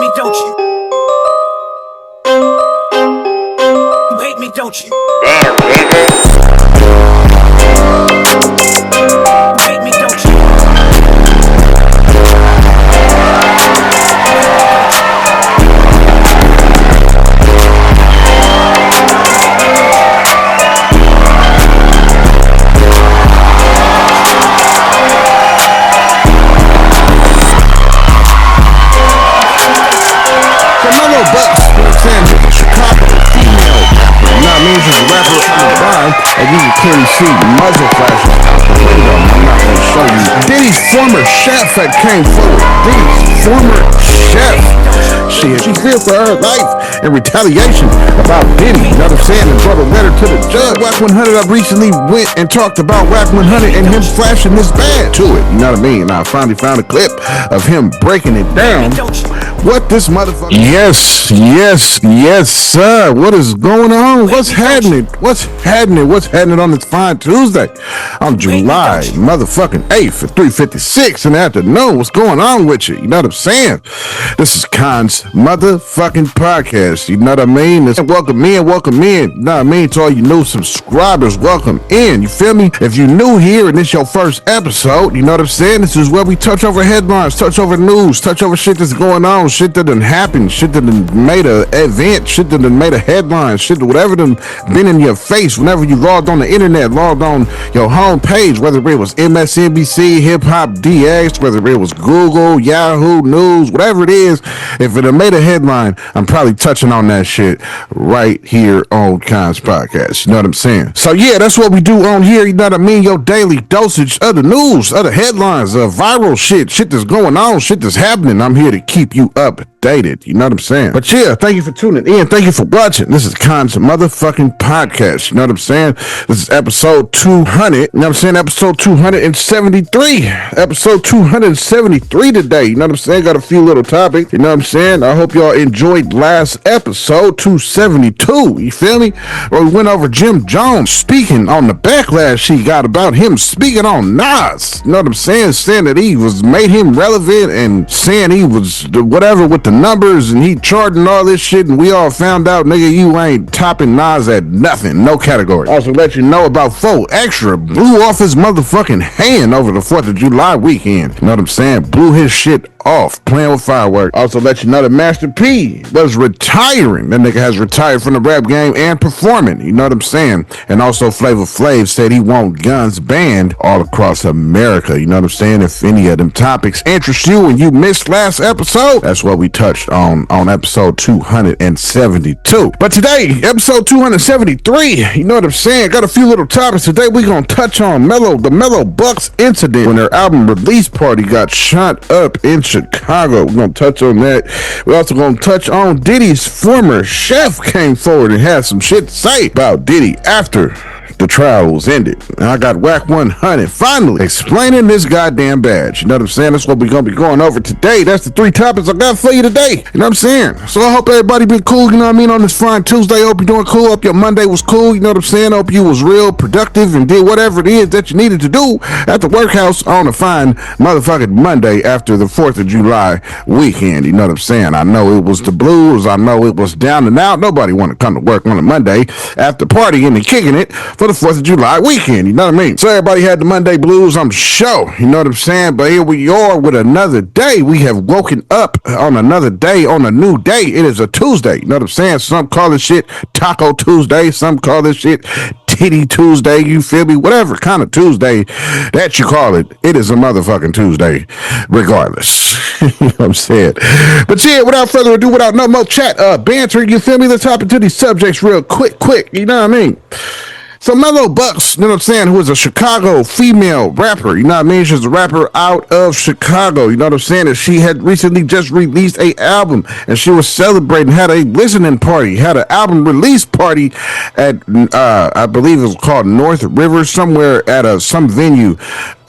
me, don't you? You hate me, don't you? Damn, nigga. You hate me, don't you? Mello, Buckz, Chicago, female rapper. You know what I mean? She's a rapper on the line, and you can clearly see muzzle flashes out the window. I'm not going to show you. Diddy's former chef that came forward. Diddy's former chef. She feared for her life in retaliation about Diddy. You know what I'm saying? And brought a letter to the judge. Wack 100, I recently went and talked about Wack 100 and him flashing his badge to it. You know what I mean? And I finally found a clip of him breaking it down. What this motherfucker? Yes, sir. What is going on? What's happening? What's happening on this fine Tuesday? On July motherfucking 8th at 3:56 in the afternoon. What's going on with you? You know what I'm saying? This is Kons motherfucking podcast. You know what I mean? Welcome in. You know what I mean? To all you new subscribers, welcome in. You feel me? If you're new here and this your first episode, you know what I'm saying? This is where we touch over headlines, touch over news, touch over shit that's going on, shit that done happened, shit that done made a event, shit that done made a headline, shit whatever done been in your face whenever you logged on the internet, logged on your home page, whether it was MSNBC, Hip Hop DX, whether it was Google, Yahoo News, whatever it is. If it made a headline, I'm probably touching on that shit right here on Kons Podcast. You know what I'm saying? So yeah, that's what we do on here. You know what I mean? Your daily dosage of the news, of the headlines, of viral shit that's going on, shit that's happening. I'm here to keep you updated. You know what I'm saying? But yeah, thank you for tuning in. Thank you for watching. This is Kons motherfucking podcast. You know what I'm saying? This is episode 200. You know what I'm saying? Episode 273. Episode 273 today. You know what I'm saying? Got a few little topics. You know what I'm saying? I hope y'all enjoyed last episode 272. You feel me? Where we went over Jim Jones speaking on the backlash he got about him speaking on Nas. You know what I'm saying? Saying that he was made him relevant and saying he was whatever with the numbers and he charting all this shit, and we all found out, nigga, you ain't topping Nas at nothing, no category. Also let you know about 4 Extra blew off his motherfucking hand over the 4th of July weekend. You know what I'm saying? Blew his shit off playing with fireworks. Also let you know that Master P was retiring. That nigga has retired from the rap game and performing. You know what I'm saying? And also Flavor Flav said he want guns banned all across America. You know what I'm saying? If any of them topics interest you and you missed last episode, that's what we touched on episode 272. But today, episode 273, you know what I'm saying? Got a few little topics. Today we gonna touch on the Mello Buckz incident when their album release party got shot up in Chicago. We're gonna touch on that. We're also gonna touch on Diddy's former chef came forward and had some shit to say about Diddy after the trial was ended. And I got Wack 100 finally explaining this goddamn badge. You know what I'm saying? That's what we're gonna be going over today. That's the 3 topics I got for you today. You know what I'm saying? So I hope everybody been cool, you know what I mean, on this fine Tuesday. Hope you're doing cool. Hope your Monday was cool. You know what I'm saying? Hope you was real productive and did whatever it is that you needed to do at the workhouse on a fine motherfucking Monday after the 4th of July weekend. You know what I'm saying? I know it was the blues. I know it was down and out. Nobody want to come to work on a Monday after partying and kicking it for the 4th of July weekend, you know what I mean? So everybody had the Monday blues, I'm sure, you know what I'm saying? But here we are with another day. We have woken up on another day, on a new day. It is a Tuesday, you know what I'm saying? Some call this shit Taco Tuesday, some call this shit Titty Tuesday, you feel me? Whatever kind of Tuesday that you call it, it is a motherfucking Tuesday, regardless. You know what I'm saying? But yeah, without further ado, without no more chat, banter, you feel me? Let's hop into these subjects real quick, you know what I mean? So Mello Buckz, you know what I'm saying, who is a Chicago female rapper, you know what I mean? She's a rapper out of Chicago, you know what I'm saying? And she had recently just released an album and she was celebrating, had a listening party, had an album release party at, I believe it was called North River, somewhere at some venue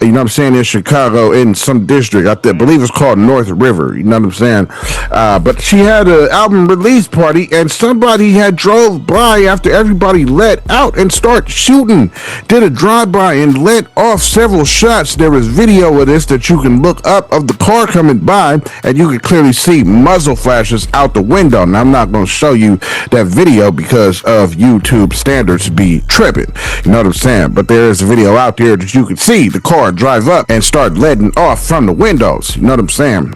you know what I'm saying, in Chicago, in some district. I believe it's called North River, you know what I'm saying? But she had an album release party, and somebody had drove by after everybody let out and start shooting. Did a drive-by and let off several shots. There was video of this that you can look up of the car coming by, and you can clearly see muzzle flashes out the window. Now, I'm not going to show you that video because of YouTube standards be tripping. You know what I'm saying? But there is a video out there that you can see the car drive up and start letting off from the windows. You know what I'm saying?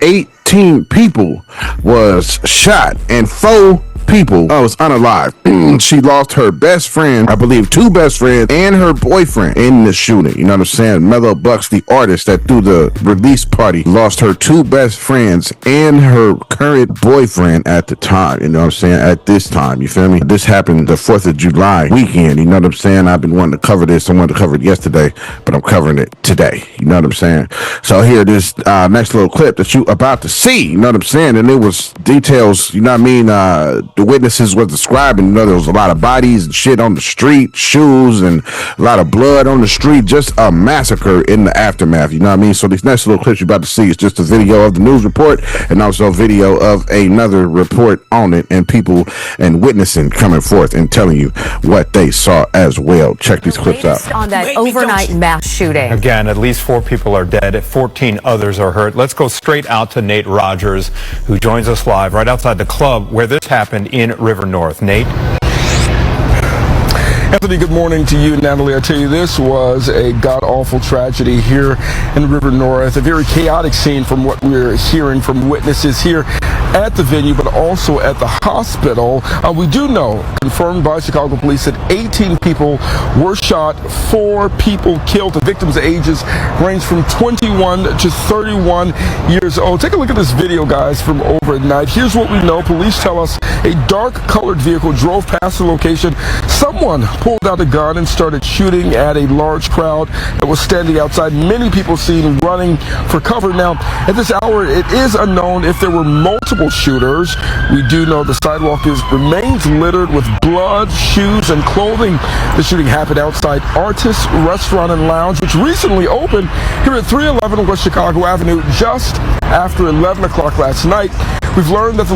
18 people was shot and 4 people was unalive. She lost her best friend, I believe 2 best friends, and her boyfriend in the shooting. You know what I'm saying? Mello, Buckz, the artist that threw the release party, lost her 2 best friends and her current boyfriend at the time. You know what I'm saying? At this time, you feel me? This happened the 4th of July weekend. You know what I'm saying? I've been wanting to cover this. I wanted to cover it yesterday, but I'm covering it today. You know what I'm saying? So here, this next little clip that you about to see. You know what I'm saying? And it was details, you know what I mean? The witnesses was describing, you know, there was a lot of bodies and shit on the street, shoes, and a lot of blood on the street, just a massacre in the aftermath, you know what I mean? So these next little clips you're about to see is just a video of the news report and also a video of another report on it and people and witnessing coming forth and telling you what they saw as well. Check these clips out. On that overnight mass shooting. Again, at least 4 people are dead, 14 others are hurt. Let's go straight out to Nate Rogers, who joins us live right outside the club where this happened in River North. Nate? Anthony, good morning to you, Natalie. I tell you, this was a god-awful tragedy here in River North, a very chaotic scene from what we're hearing from witnesses here at the venue, but also at the hospital. We do know, confirmed by Chicago police, that 18 people were shot, 4 people killed. The victims' ages range from 21 to 31 years old. Take a look at this video, guys, from overnight. Here's what we know. Police tell us a dark-colored vehicle drove past the location. Someone pulled out a gun and started shooting at a large crowd that was standing outside. Many people seen running for cover. Now, at this hour, it is unknown if there were multiple shooters. We do know the sidewalk remains littered with blood, shoes, and clothing. The shooting happened outside Artist Restaurant and Lounge, which recently opened here at 311 West Chicago Avenue just after 11 o'clock last night. We've learned that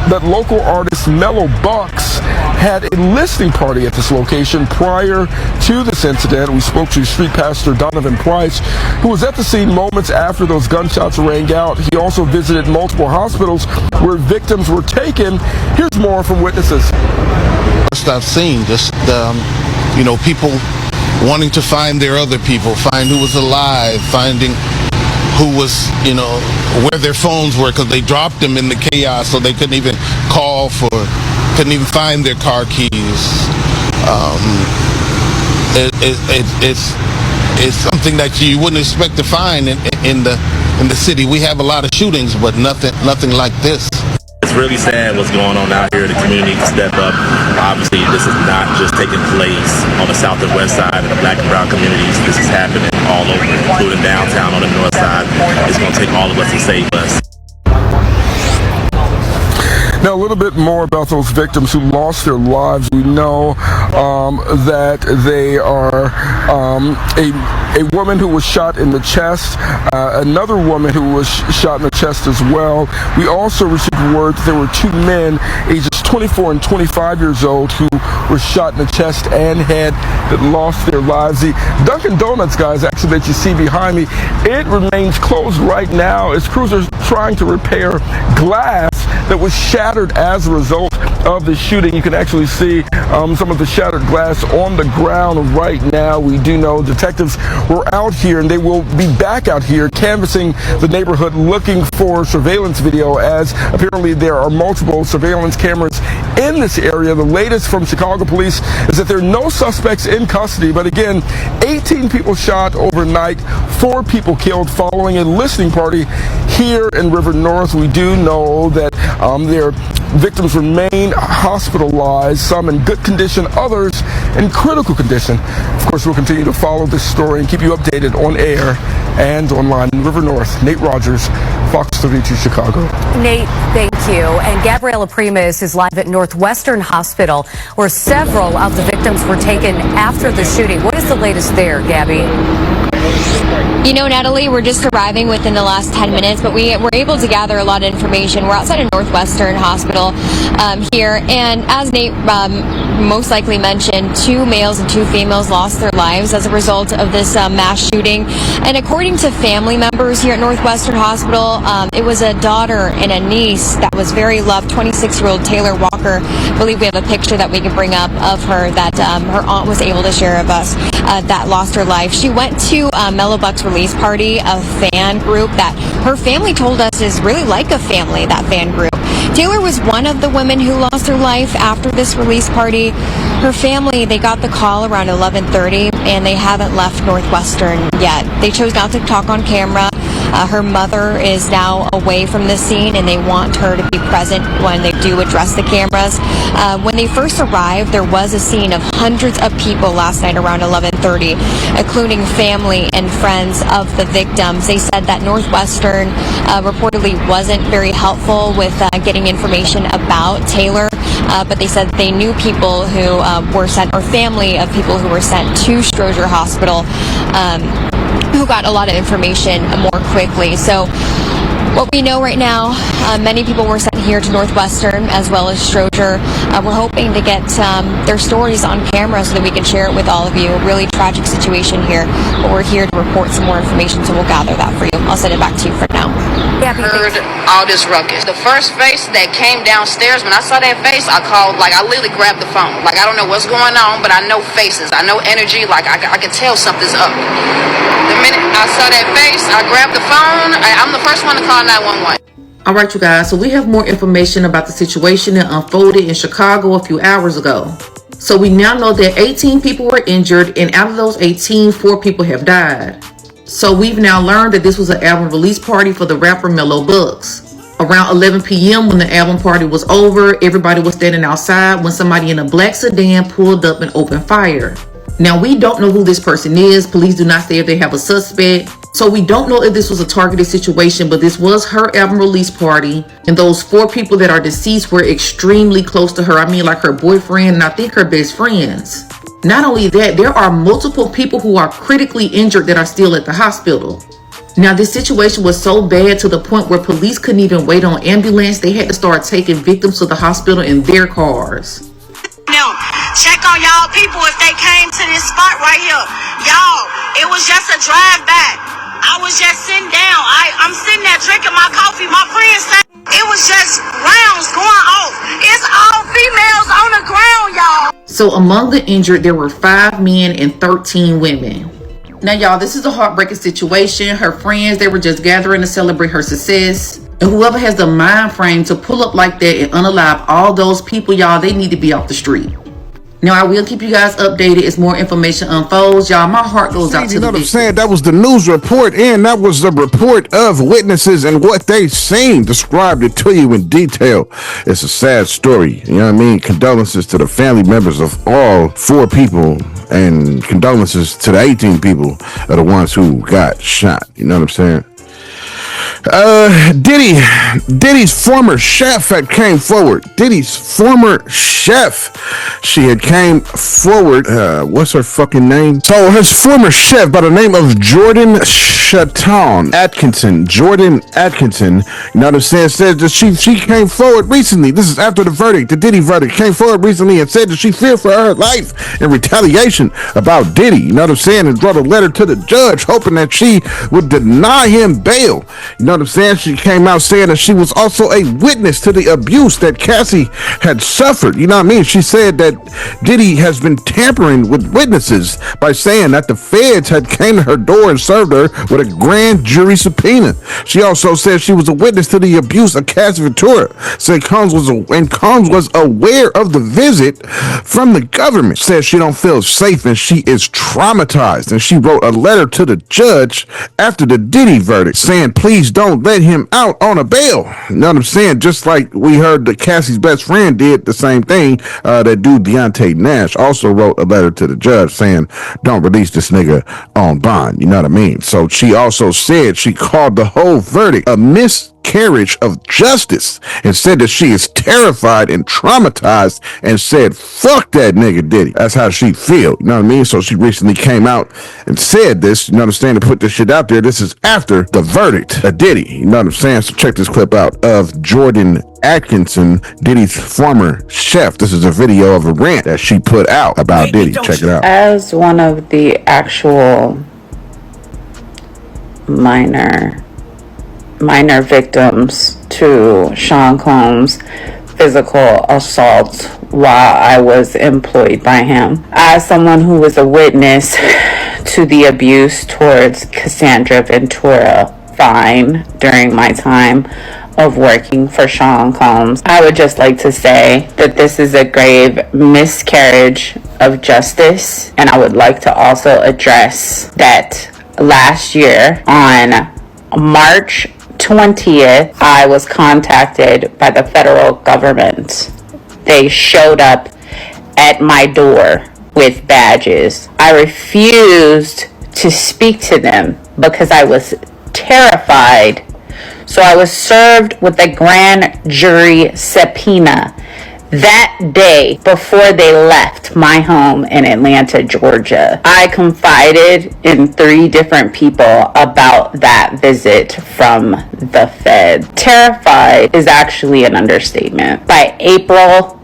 that local artist Mello Buckz had a listening party at this location prior to this incident. We spoke to street pastor Donovan Price, who was at the scene moments after those gunshots rang out. He also visited multiple hospitals where victims were taken. Here's more from witnesses. First I've seen just, you know, people wanting to find their other people, find who was alive, finding who was, you know, where their phones were, because they dropped them in the chaos, so they couldn't even call for, couldn't even find their car keys. It's something that you wouldn't expect to find in the city. We have a lot of shootings, but nothing like this. It's really sad what's going on out here. The community can step up. Obviously, this is not just taking place on the south and west side of the black and brown communities. This is happening all over, including downtown on the north side. It's going to take all of us to save us. Now, a little bit more about those victims who lost their lives. We know that they are a woman who was shot in the chest, another woman who was shot in the chest as well. We also received word that there were 2 men, ages 24 and 25 years old, who were shot in the chest and head that lost their lives. The Dunkin' Donuts, guys, actually, that you see behind me, it remains closed right now as crews are trying to repair glass that was shattered as a result of the shooting. You can actually see some of the shattered glass on the ground right now. We do know detectives were out here, and they will be back out here canvassing the neighborhood looking for surveillance video, as apparently there are multiple surveillance cameras in this area. The latest from Chicago police is that there are no suspects in custody, but again, 18 people shot overnight, 4 people killed following a listening party here in River North. We do know that their victims remain hospitalized, some in good condition, others in critical condition. Of course, we'll continue to follow this story and keep you updated on air and online in River North. Nate Rogers, Fox 32 Chicago. Nate, thank you. And Gabriella Primus is live at Northwestern Hospital, where several of the victims were taken after the shooting. What is the latest there, Gabby? You know, Natalie, we're just arriving within the last 10 minutes, but we were able to gather a lot of information. We're outside of Northwestern Hospital here, and as Nate most likely mentioned, 2 males and 2 females lost their lives as a result of this mass shooting. And according to family members here at Northwestern Hospital, it was a daughter and a niece that was very loved, 26-year-old Taylor Walker. I believe we have a picture that we can bring up of her that her aunt was able to share of us that lost her life. She went to Mello Buckz release party, a fan group that her family told us is really like a family, that fan group. Taylor was one of the women who lost her life after this release party. Her family, they got the call around 11:30 and they haven't left Northwestern yet. They chose not to talk on camera. Her mother is now away from the scene and they want her to be present when they do address the cameras. When they first arrived, there was a scene of hundreds of people last night around 11:30, including family and friends of the victims. They said that Northwestern reportedly wasn't very helpful with getting information about Taylor, but they said they knew people who were sent, or family of people who were sent to Stroger Hospital, who got a lot of information more quickly. So what we know right now, many people were sent here to Northwestern as well as Stroger. We're hoping to get their stories on camera so that we can share it with all of you. A really tragic situation here, but we're here to report some more information, so we'll gather that for you. I'll send it back to you for now. Heard all this ruckus. The first face that came downstairs, when I saw that face, I called, like, I literally grabbed the phone. Like, I don't know what's going on, but I know faces. I know energy. Like, I can tell something's up. The minute I saw that face, I grabbed the phone. I'm the first one to call 911. All right, you guys, so we have more information about the situation that unfolded in Chicago a few hours ago. So we now know that 18 people were injured, and out of those 18, 4 people have died. So we've now learned that this was an album release party for the rapper Mello Buckz. Around 11 p.m. when the album party was over, everybody was standing outside when somebody in a black sedan pulled up and opened fire. Now, we don't know who this person is. Police do not say if they have a suspect. So we don't know if this was a targeted situation, but this was her album release party. And those 4 people that are deceased were extremely close to her. I mean, like her boyfriend and I think her best friends. Not only that, there are multiple people who are critically injured that are still at the hospital. Now, this situation was so bad to the point where police couldn't even wait on ambulance. They had to start taking victims to the hospital in their cars. Now, check on y'all people if they came to this spot right here. Y'all, it was just a drive back. I was just sitting down. I'm sitting there drinking my coffee. My friend said it was just rounds going off. It's all females on the ground, y'all. So among the injured, there were 5 men and 13 women. Now, y'all, this is a heartbreaking situation. Her friends, they were just gathering to celebrate her success. And whoever has the mind frame to pull up like that and unalive all those people, y'all, they need to be off the street. Now, I will keep you guys updated as more information unfolds. Y'all, my heart goes out to you know the what I'm saying? That was the news report, and that was the report of witnesses and what they seen. Described it to you in detail. It's a sad story. You know what I mean? Condolences to the family members of all 4 people, and condolences to the 18 people are the ones who got shot. You know what I'm saying? Diddy's former chef had came forward. Diddy's former chef. She had came forward. What's her fucking name? So his former chef by the name of Jourdanatkinson. Jordan Atkinson. You know what I'm saying? Said that she came forward recently. This is after the verdict. The Diddy verdict came forward recently and said that she feared for her life in retaliation about Diddy. You know what I'm saying? And wrote a letter to the judge hoping that she would deny him bail. You know what I'm saying? She came out saying that she was also a witness to the abuse that Cassie had suffered. You know what I mean? She said that Diddy has been tampering with witnesses by saying that the feds had came to her door and served her with a grand jury subpoena. She also said she was a witness to the abuse of Cassie Ventura. Said Kons was aware of the visit from the government. Said she don't feel safe and she is traumatized. And she wrote a letter to the judge after the Diddy verdict saying, please don't let him out on a bail. You know what I'm saying? Just like we heard that Cassie's best friend did the same thing. That dude Deontay Nash also wrote a letter to the judge saying, don't release this nigga on bond. You know what I mean? So she also said she called the whole verdict a miscarriage of justice and said that she is terrified and traumatized and said, fuck that nigga Diddy. That's how she feel. You know what I mean? So she recently came out and said this, you know what I'm saying, to put this shit out there. This is after the verdict of Diddy. You know what I'm saying? So check this clip out of jourdanatkinson, Diddy's former chef. This is a video of a rant that she put out about Diddy. Check it out. As one of the actual minor victims to Sean Combs' physical assault while I was employed by him, as someone who was a witness to the abuse towards Cassandra Ventura Fine during my time of working for Sean Combs, I would just like to say that this is a grave miscarriage of justice, and I would like to also address that last year on March 20th, I was contacted by the federal government. They showed up at my door with badges. I refused to speak to them because I was terrified. So I was served with a grand jury subpoena that day before they left my home in Atlanta, Georgia. I confided in 3 different people about that visit from the Fed. Terrified is actually an understatement. By April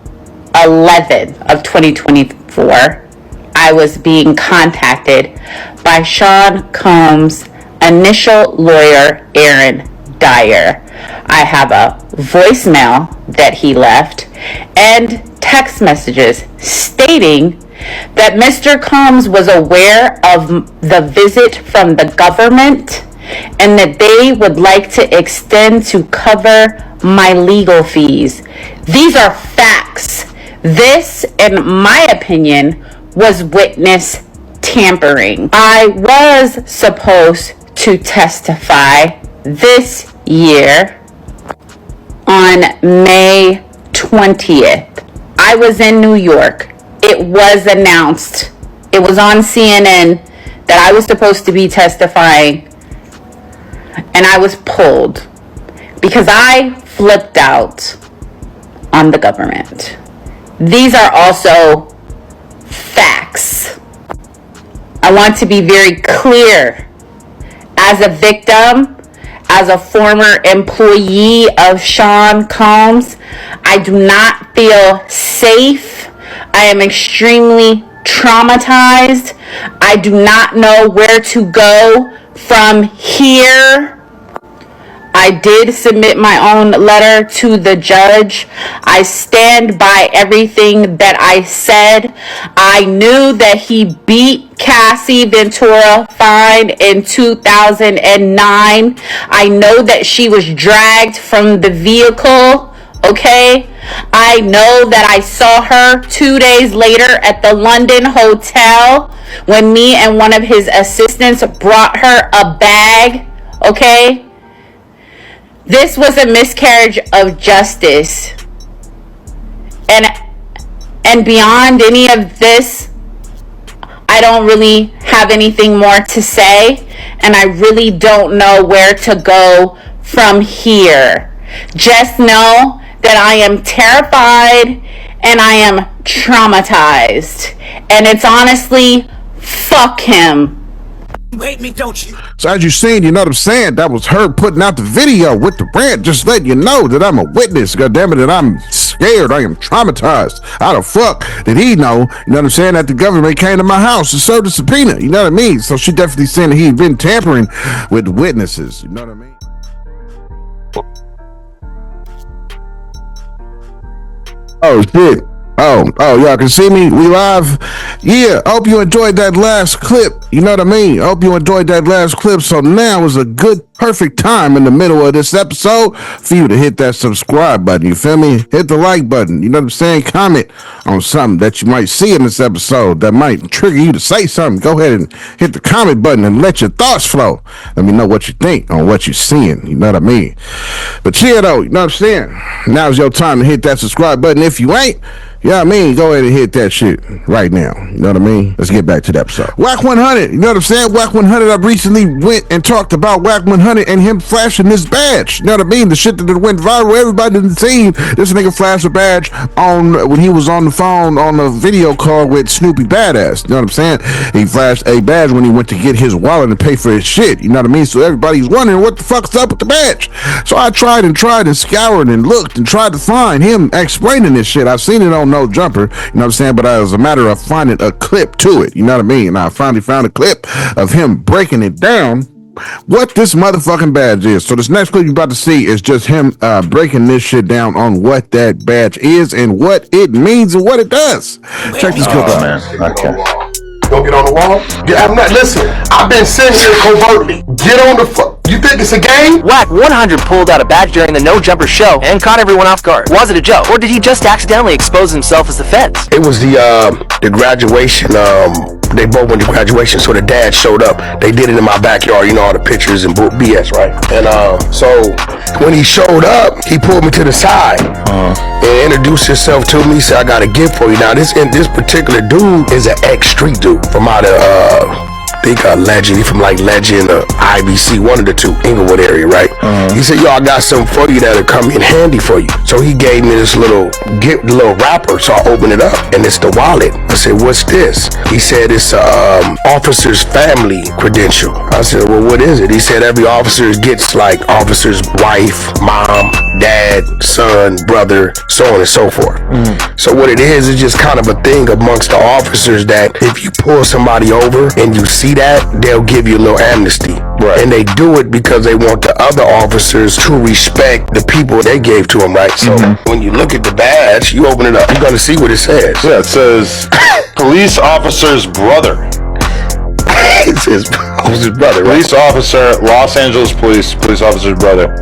11th of 2024, I was being contacted by Sean Combs' initial lawyer, Aaron Dyer. I have a voicemail that he left and text messages stating that Mr. Combs was aware of the visit from the government and that they would like to extend to cover my legal fees. These are facts. This, in my opinion, was witness tampering. I was supposed to testify this year on May 20th. I was in New York. It was announced. It was on CNN that I was supposed to be testifying, and I was pulled because I flipped out on the government. These are also facts. I want to be very clear. As a victim, as a former employee of Sean Combs, I do not feel safe. I am extremely traumatized. I do not know where to go from here. I did submit my own letter to the judge. I stand by everything that I said. I knew that he beat Cassie Ventura Fine in 2009. I know that she was dragged from the vehicle, okay? I know that I saw her 2 days later at the London hotel when me and one of his assistants brought her a bag, okay? This was a miscarriage of justice. And beyond any of this, I don't really have anything more to say, and I really don't know where to go from here. Just know that I am terrified and I am traumatized. And it's honestly, fuck him. You hate me, don't you? So as you seen, you know what I'm saying, that was her putting out the video with the rant, just letting you know that I'm a witness, goddammit, that I'm scared, I am traumatized. How the fuck did he know, you know what I'm saying, that the government came to my house and served a subpoena, you know what I mean? So she definitely saying that he'd been tampering with witnesses, you know what I mean? Oh shit. Oh, y'all can see me? We live? Yeah, I hope you enjoyed that last clip. You know what I mean? I hope you enjoyed that last clip. So now is a good, perfect time in the middle of this episode for you to hit that subscribe button. You feel me? Hit the like button. You know what I'm saying? Comment on something that you might see in this episode that might trigger you to say something. Go ahead and hit the comment button and let your thoughts flow. Let me know what you think on what you're seeing. You know what I mean? But yeah, though, you know what I'm saying? Now's your time to hit that subscribe button. If you ain't, you know what I mean? Go ahead and hit that shit right now. You know what I mean? Let's get back to the episode. Wack 100. You know what I'm saying? Wack 100. I recently went and talked about Wack 100 100 and him flashing this badge. You know what I mean? The shit that went viral, everybody didn't see. This nigga flashed a badge on when he was on the phone on a video call with Snoopy Badass. You know what I'm saying? He flashed a badge when he went to get his wallet and pay for his shit. You know what I mean? So everybody's wondering what the fuck's up with the badge. So I tried and scoured and looked and tried to find him explaining this shit. I've seen it on No Jumper. You know what I'm saying? But as a matter of finding a clip to it. You know what I mean? And I finally found a clip of him breaking it down what this motherfucking badge is. So this next clip you're about to see is just him breaking this shit down on what that badge is and what it means and what it does. Check this clip out. Man. Okay. Don't get on the wall. Yeah, I'm not. Listen, I've been sitting here covertly. Get on the You think it's a game? Wack 100 pulled out a badge during the No Jumper show and caught everyone off guard. Was it a joke, or did he just accidentally expose himself as the feds? It was the graduation. They both went to graduation, so the dad showed up. They did it in my backyard, you know, all the pictures and BS, right? And so when he showed up, he pulled me to the side and introduced himself to me. Said, "I got a gift for you." Now this particular dude is an ex-street dude from out of Legend. He from like Legend or IBC, one of the two, Inglewood area, right? He said, "Yo, I got something for you that'll come in handy for you." So he gave me this little wrapper. So I opened it up and it's the wallet. I said, "What's this?" He said, "It's officer's family credential." I said, "Well, what is it?" He said, "Every officer gets like officer's wife, mom, dad, son, brother, so on and so forth." So what it is just kind of a thing amongst the officers that if you pull somebody over and you see that, they'll give you a little amnesty. Right. And they do it because they want the other officers to respect the people they gave to them, right? So when you look at the badge, you open it up, you're going to see what it says. Yeah, it says police officer's brother. It says officer's brother, right? Police officer, Los Angeles police officer's brother.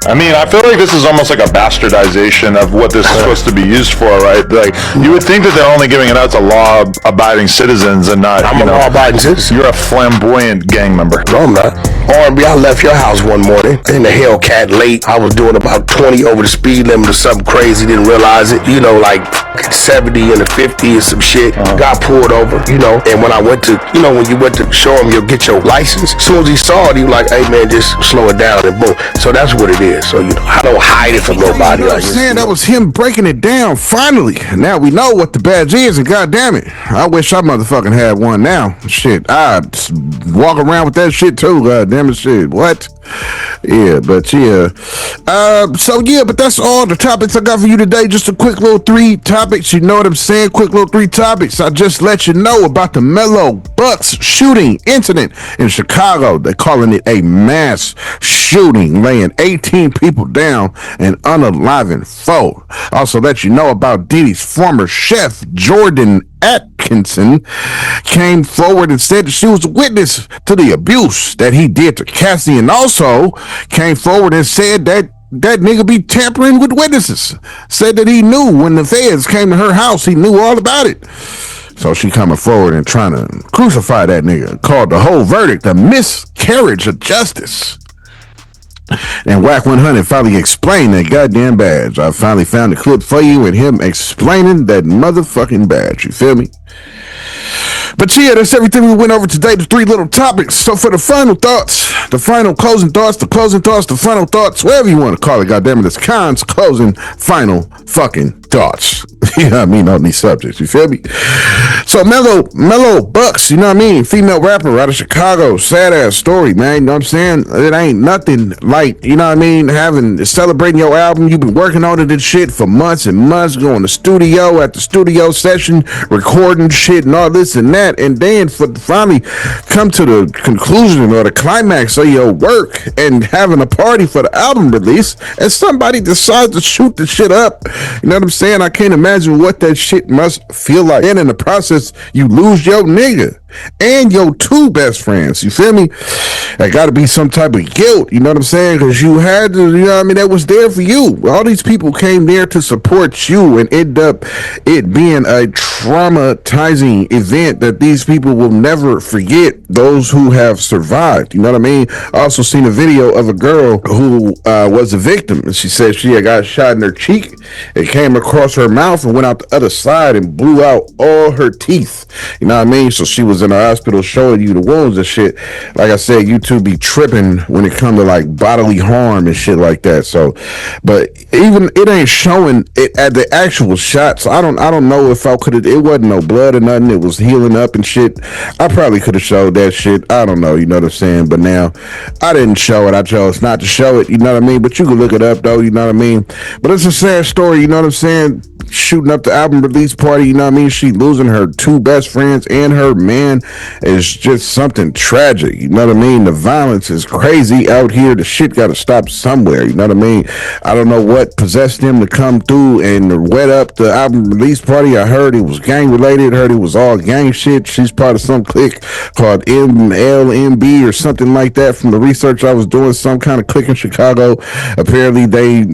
I mean, I feel like this is almost like a bastardization of what this is supposed to be used for, right? Like, you would think that they're only giving it out to law-abiding citizens and not, I'm a law-abiding citizen. You're a flamboyant gang member. No, I'm not. R&B, I left your house one morning in the Hellcat late. I was doing about 20 over the speed limit or something crazy, didn't realize it. You know, like 70 and a 50 or some shit. Got pulled over, you know, and when I went to, you know, when you went to show him you'll get your license, as soon as he saw it, he was like, "Hey man, just slow it down," and boom. So that's what it is. So, you know, I don't hide it from nobody. You know what I'm saying? That was him breaking it down finally. Now we know what the badge is, and goddamn it, I wish I motherfucking had one now. Shit, I'd walk around with that shit too. Goddamn it, shit. What? Yeah, but yeah. But that's all the topics I got for you today. Just a quick little 3 topics. You know what I'm saying? Quick little 3 topics. I just let you know about the Mello Buckz shooting incident in Chicago. They're calling it a mass shooting, laying 18 people down and unaliving 4. Also let you know about Diddy's former chef, jourdanatkinson, came forward and said that she was a witness to the abuse that he did to Cassie, and also came forward and said that nigga be tampering with witnesses. Said that he knew when the feds came to her house, he knew all about it. So she coming forward and trying to crucify that nigga. Called the whole verdict a miscarriage of justice. And Wack 100 finally explained that goddamn badge. I finally found a clip for you and him explaining that motherfucking badge. You feel me? But yeah, that's everything we went over today, the 3 little topics. So for the final thoughts, the final closing thoughts, the final thoughts, whatever you want to call it, goddammit, it's Kons closing final fucking thoughts. You know what I mean, on these subjects, you feel me? So Mello Buckz, you know what I mean, female rapper out of Chicago, sad ass story, man, you know what I'm saying? It ain't nothing like, you know what I mean, celebrating your album, you've been working on it and shit for months and months, going to studio at the studio session, recording shit and all this and that, and then for finally come to the conclusion or the climax of your work and having a party for the album release, and somebody decides to shoot the shit up, you know what I'm saying? I can't imagine what that shit must feel like. And in the process, you lose your nigga and your 2 best friends. You feel me? There got to be some type of guilt. You know what I'm saying? Because you had to, you know what I mean? That was there for you. All these people came there to support you and end up it being a traumatizing event that that these people will never forget those who have survived. You know what I mean? I also seen a video of a girl who was a victim, and she said she had got shot in her cheek. It came across her mouth and went out the other side and blew out all her teeth. You know what I mean? So she was in the hospital showing you the wounds and shit. Like I said, YouTube be tripping when it comes to like bodily harm and shit like that. So, but even it ain't showing it at the actual shot. So I don't know if I could have. It wasn't no blood or nothing. It was healing up and shit. I probably could have showed that shit. I don't know. You know what I'm saying? But now I didn't show it. I chose not to show it. You know what I mean? But you can look it up though. You know what I mean? But it's a sad story. You know what I'm saying? Shooting up the album release party. You know what I mean? She losing her two best friends and her man is just something tragic. You know what I mean? The violence is crazy out here. The shit got to stop somewhere. You know what I mean? I don't know what possessed them to come through and wet up the album release party. I heard it was gang related. Heard it was all gang shit. She's part of some clique called MLMB or something like that. From the research I was doing, some kind of clique in Chicago. Apparently they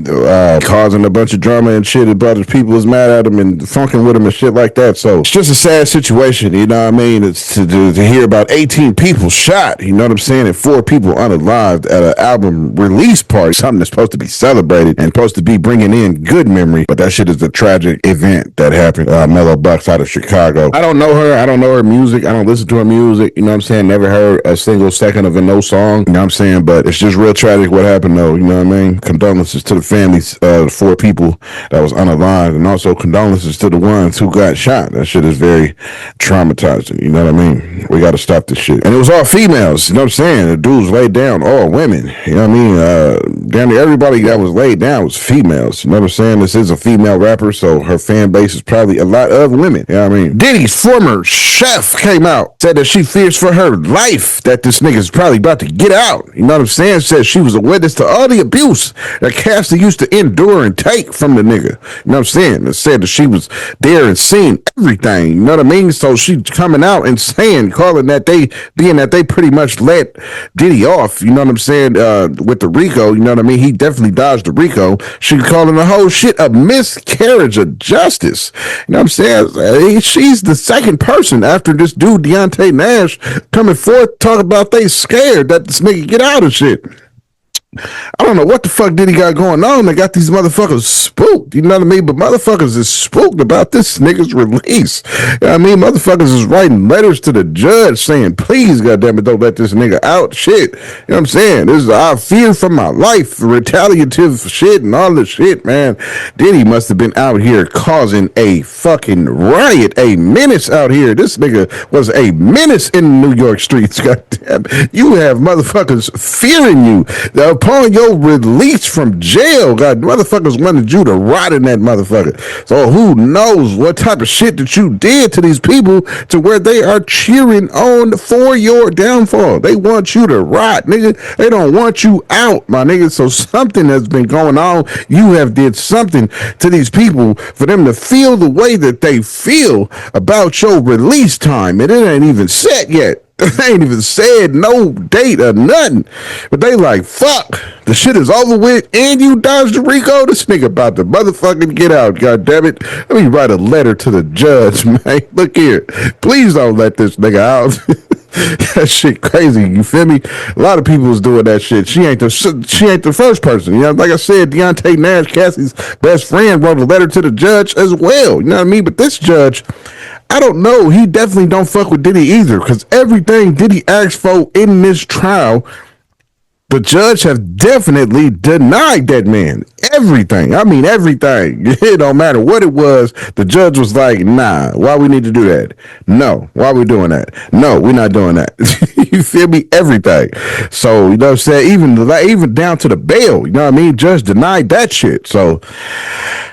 causing a bunch of drama and shit. A bunch of people was mad at them and funking with them and shit like that. So it's just a sad situation. You know what I mean? It's to hear about 18 people shot. You know what I'm saying? And 4 people unalived at an album release party. Something that's supposed to be celebrated and supposed to be bringing in good memory. But that shit is a tragic event that happened. Mello Buckz out of Chicago. I don't know her. I don't know her music. I don't listen to her music. You know what I'm saying? Never heard a single second of a no song. You know what I'm saying? But it's just real tragic what happened though. You know what I mean? Condolences to the families of the 4 people that was unalived, and also condolences to the ones who got shot. That shit is very traumatizing. You know what I mean? We got to stop this shit. And it was all females. You know what I'm saying? The dudes laid down, all women. You know what I mean? Damn near everybody that was laid down was females. You know what I'm saying? This is a female rapper, so her fan base is probably a lot of women. You know what I mean? Diddy's former chef came out, said that she fears for her life, that this nigga's probably about to get out. You know what I'm saying? Said she was a witness to all the abuse that Cassie used to endure and take from the nigga. You know what I'm saying? It said that she was there and seeing everything. You know what I mean? So she's coming out and saying, calling that they pretty much let Diddy off. You know what I'm saying? With the RICO, you know what I mean? He definitely dodged the RICO. She's calling the whole shit a miscarriage of justice. You know what I'm saying? She's the second person after this dude, Deontay Nash, coming forth talking about they scared that this nigga get out of shit. I don't know what the fuck Diddy got going on. They got these motherfuckers spooked. You know what I mean? But motherfuckers is spooked about this nigga's release. You know what I mean? Motherfuckers is writing letters to the judge saying, please, goddammit, don't let this nigga out. Shit. You know what I'm saying? This is, I fear for my life, retaliative shit and all this shit, man. Diddy must have been out here causing a fucking riot, a menace out here. This nigga was a menace in New York streets. Goddamn. You have motherfuckers fearing you. Upon your release from jail, God, motherfuckers wanted you to rot in that motherfucker. So who knows what type of shit that you did to these people to where they are cheering on for your downfall. They want you to rot, nigga. They don't want you out, my nigga. So something has been going on. You have did something to these people for them to feel the way that they feel about your release time. And it ain't even set yet. They ain't even said no date or nothing. But they like, fuck, the shit is over with and you dodged the RICO. This nigga about to motherfucking get out, goddammit. Let me write a letter to the judge, man. Look here. Please don't let this nigga out. That shit crazy, you feel me? A lot of people was doing that shit. She ain't the first person. You know, like I said, Deontay Nash, Cassie's best friend, wrote a letter to the judge as well. You know what I mean? But this judge, I don't know. He definitely don't fuck with Diddy either, because everything Diddy asked for in this trial, the judge has definitely denied that man. Everything. I mean, everything. It don't matter what it was. The judge was like, nah, why we need to do that? No. Why we doing that? No, we're not doing that. You feel me? Everything. So, you know what I'm saying? Even down to the bail, you know what I mean? Judge denied that shit. So,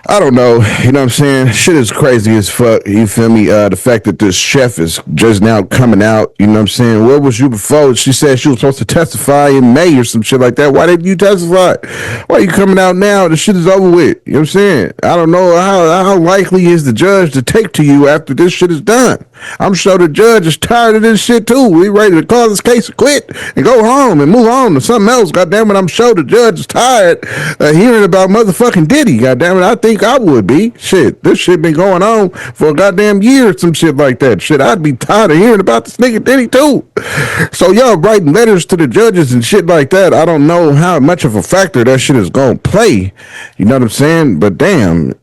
I don't know. You know what I'm saying? Shit is crazy as fuck. You feel me? The fact that this chef is just now coming out, you know what I'm saying? Where was you before? She said she was supposed to testify in May or some shit like that. Why didn't you testify? Why are you coming out now? the shit is over with. You know what I'm saying? I don't know how likely is the judge to take to you after this shit is done. I'm sure the judge is tired of this shit too. We ready to call this case a quit and go home and move on to something else. Goddamn it, I'm sure the judge is tired of hearing about motherfucking Diddy. Goddamn it, I think I would be. Shit, this shit been going on for a goddamn year or some shit like that. Shit, I'd be tired of hearing about this nigga Diddy too. So y'all writing letters to the judges and shit like that, I don't know how much of a factor that shit is gonna play. You know what I'm saying? But damn,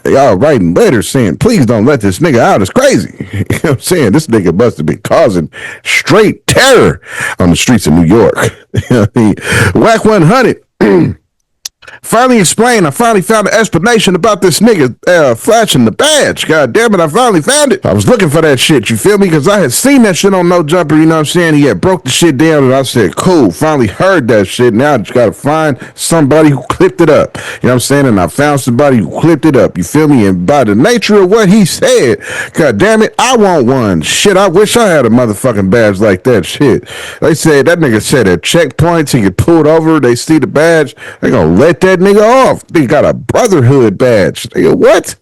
y'all writing letters saying, please don't let this nigga out. It's crazy. You know what I'm saying? This nigga must have been causing straight terror on the streets of New York. You know what I mean? Wack 100. Finally explained. I finally found an explanation about this nigga flashing the badge. God damn it, I finally found it. I was looking for that shit, you feel me? Because I had seen that shit on No Jumper, you know what I'm saying? He had broke the shit down and I said, cool, finally heard that shit. Now I just gotta find somebody who clipped it up. You know what I'm saying? And I found somebody who clipped it up, you feel me? And by the nature of what he said, god damn it, I want one. Shit, I wish I had a motherfucking badge like that. Shit. They said, that nigga said at checkpoints, he get pulled over, they see the badge, they gonna let that nigga off. They got a brotherhood badge. Nigga, what?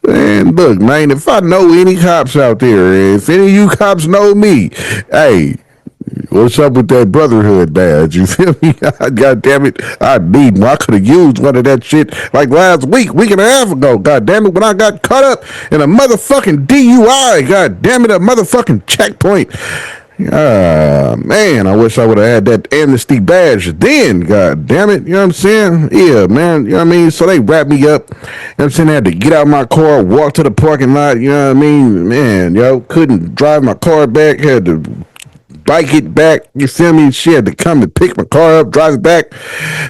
Man, look, man, if I know any cops out there, if any of you cops know me, hey, what's up with that brotherhood badge? You feel me? God damn it, I need one. I could have used one of that shit like last week and a half ago. God damn it, when I got caught up in a motherfucking DUI. God damn it, a motherfucking checkpoint. Man, I wish I would have had that amnesty badge then, god damn it, you know what I'm saying? Yeah, man, you know what I mean? So they wrapped me up, you know what I'm saying? I had to get out of my car, walk to the parking lot, you know what I mean? Man, yo, couldn't drive my car back, had to bike it back, you feel me? She had to come and pick my car up, drive it back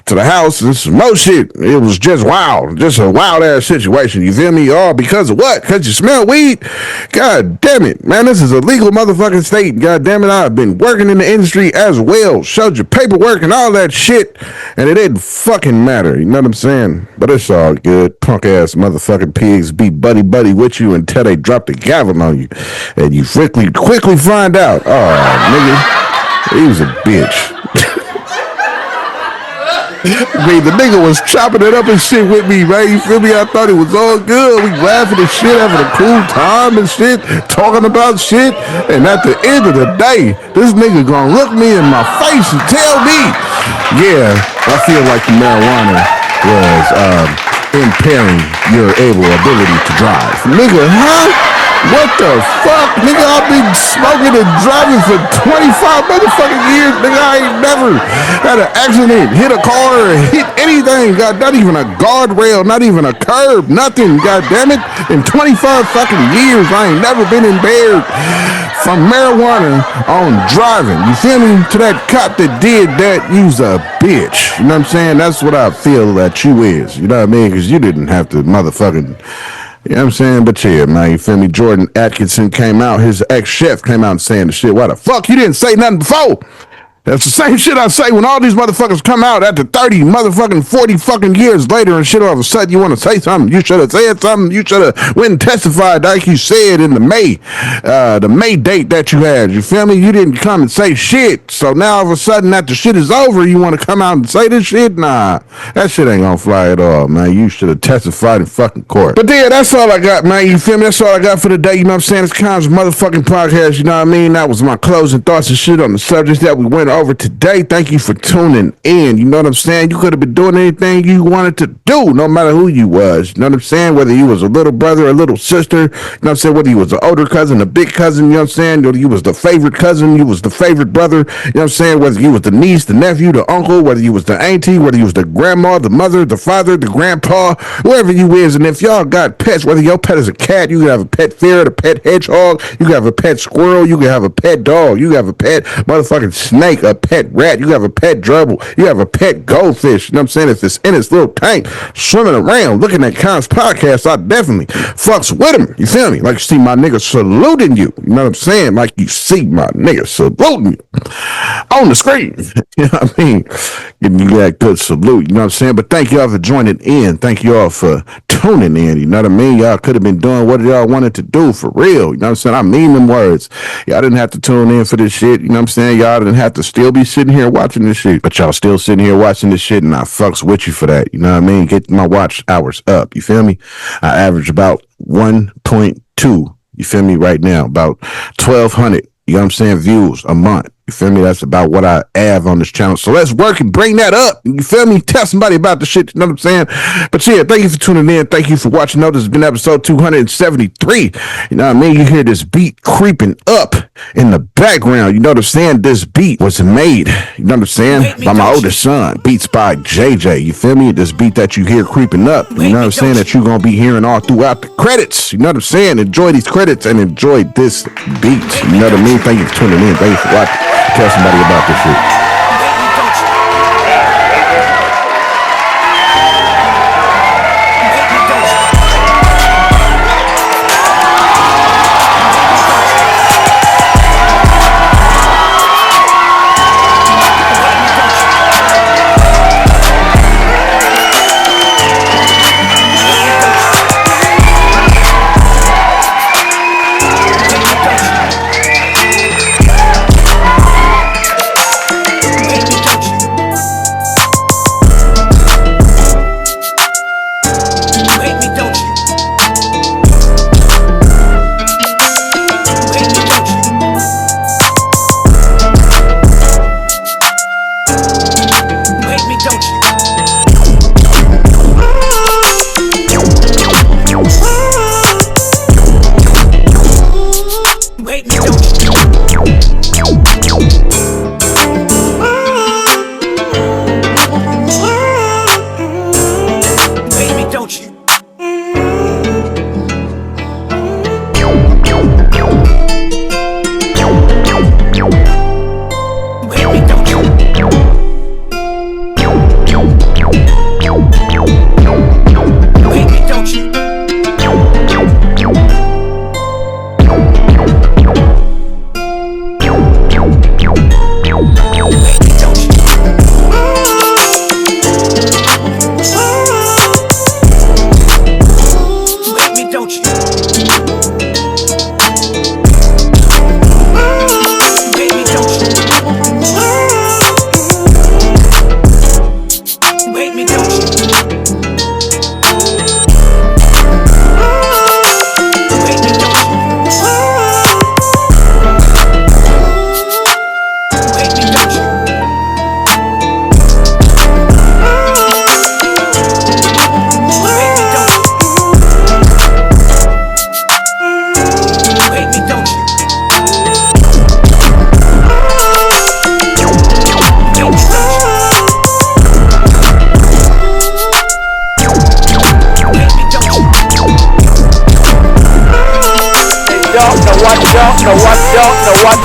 to the house, and some more shit. It was just wild, just a wild ass situation, you feel me? All because of what? Because you smell weed? God damn it, man, this is a legal motherfucking state. God damn it, I've been working in the industry as well, showed you paperwork and all that shit, and it didn't fucking matter, you know what I'm saying? But it's all good. Punk ass motherfucking pigs be buddy with you until they drop the gavel on you, and you quickly find out, oh, nigga, he was a bitch. Man, the nigga was chopping it up and shit with me, man. You feel me? I thought it was all good. We laughing and shit, having a cool time and shit, talking about shit. And at the end of the day, this nigga gonna look me in my face and tell me, yeah, I feel like the marijuana was impairing your ability to drive. Nigga, huh? What the fuck? Nigga, I've been smoking and driving for 25 motherfucking years. Nigga, I ain't never had an accident, hit a car, or hit anything. God, not even a guardrail, not even a curb, nothing. God damn it. In 25 fucking years, I ain't never been impaired from marijuana on driving. You feel me? To that cop that did that, you's a bitch. You know what I'm saying? That's what I feel that you is. You know what I mean? Because you didn't have to motherfucking... You know what I'm saying? But yeah, man, you feel me? Jourdan Atkinson came out, his ex-chef came out and saying the shit. Why the fuck you didn't say nothing before? That's the same shit I say when all these motherfuckers come out after 30 motherfucking 40 fucking years later and shit. All of a sudden you want to say something. You should have said something. You should have went and testified like you said in the May date that you had. You feel me? You didn't come and say shit. So now all of a sudden after shit is over, you want to come out and say this shit? Nah, that shit ain't gonna fly at all, man. You should have testified in fucking court. But yeah, that's all I got, man. You feel me? That's all I got for today. You know what I'm saying? It's Kons motherfucking podcast. You know what I mean? That was my closing thoughts and shit on the subjects that we went over today. Thank you for tuning in. You know what I'm saying? You could have been doing anything you wanted to do, no matter who you was. You know what I'm saying? Whether you was a little brother, a little sister, you know what I'm saying? Whether you was an older cousin, a big cousin, you know what I'm saying? Whether you was the favorite cousin, you was the favorite brother, you know what I'm saying? Whether you was the niece, the nephew, the uncle, whether you was the auntie, whether you was the grandma, the mother, the father, the grandpa, whoever you is. And if y'all got pets, whether your pet is a cat, you can have a pet ferret, a pet hedgehog, you can have a pet squirrel, you can have a pet dog, you can have a pet motherfucking snake, a pet rat, you have a pet gerbil, you have a pet goldfish, you know what I'm saying? If it's in its little tank, swimming around, looking at Kons podcast, I definitely fucks with him, you feel me? Like you see my nigga saluting you, you know what I'm saying? Like you see my nigga saluting you on the screen, you know what I mean? Giving you that good salute, you know what I'm saying? But thank y'all for joining in, thank y'all for tuning in, you know what I mean? Y'all could have been doing what y'all wanted to do for real, you know what I'm saying? I mean them words. Y'all didn't have to tune in for this shit, you know what I'm saying? Y'all didn't have to still be sitting here watching this shit. But y'all still sitting here watching this shit, and I fucks with you for that. You know what I mean? Get my watch hours up. You feel me? I average about 1.2. You feel me? Right now, about 1,200. You know what I'm saying? Views a month. You feel me? That's about what I have on this channel. So let's work and bring that up. You feel me? Tell somebody about the shit. You know what I'm saying? But yeah, thank you for tuning in. Thank you for watching. This has been episode 273. You know what I mean? You hear this beat creeping up in the background. You know what I'm saying? This beat was made, you know what I'm saying, by my oldest son. Beats by JJ. You feel me? This beat that you hear creeping up. You know what I'm saying? That you're going to be hearing all throughout the credits. You know what I'm saying? Enjoy these credits and enjoy this beat. You know what I mean? Thank you for tuning in. Thank you for watching. Tell somebody about this shit.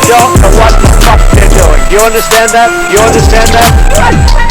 Know what the fuck they're doing. Do you understand that? Do you understand that?